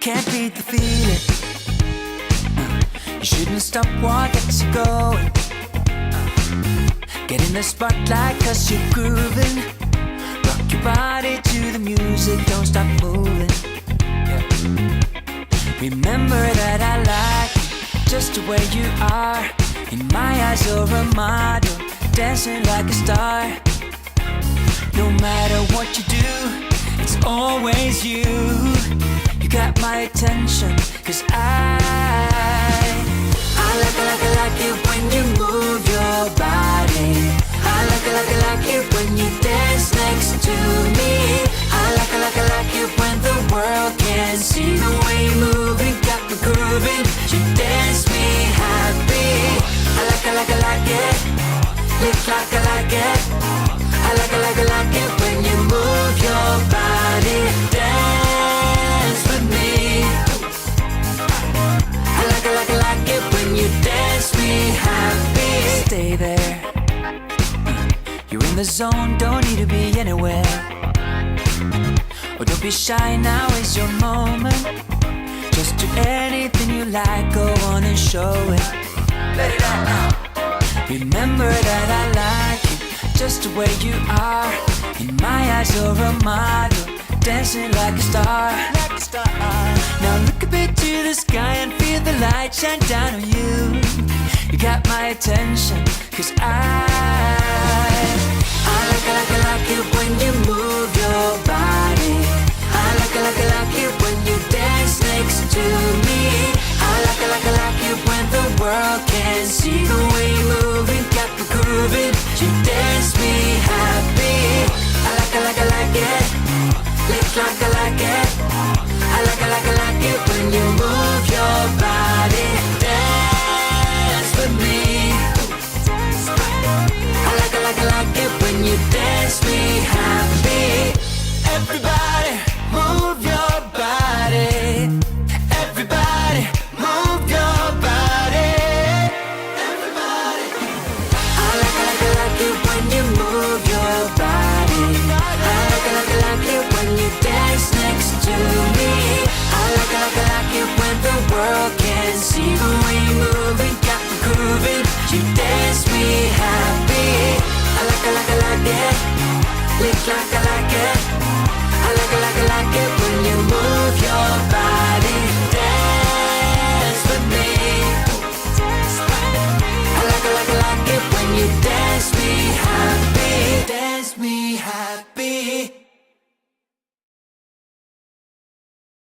can't beat the feeling. You shouldn't stop what gets you going. Get in the spotlight 'cause you're grooving. Rock your body to the music, don't stop moving. Remember that I like you just the way you are. In my eyes you're a model, dancing like a star. No matter what you do, it's always you. You got my attention 'cause I like it when you move your body. I like it when you dance next to me. I like it when the world can see the way you move and got me grooving. You dance me happy. I like it. Look like I like it. I like it when you move your body. Dance with me. I like it when you dance me happy. Stay there. You're in the zone, don't need to be anywhere. Oh, don't be shy, now is your moment. Just do anything you like, go on and show it. Let it out now. Remember that I like you just the way you are. In my eyes you're a model, dancing like a star. Now look up into the sky and feel the light shine down on you. You got my attention 'cause I like it when you move your body. I like it when you dance next to me. I like it when the world can see the way you move and got me grooving. You dance me happy. I like it. Look like I like it. I like it when you move your body. Dance with me. I like it when you dance me happy. Everybody move your body. Everybody move your body. Everybody. I like it when you move your body. I like it when you dance next to me. I like it when the world can see the way you move and got me grooving. You dance me happy. I like it. Look like I like it.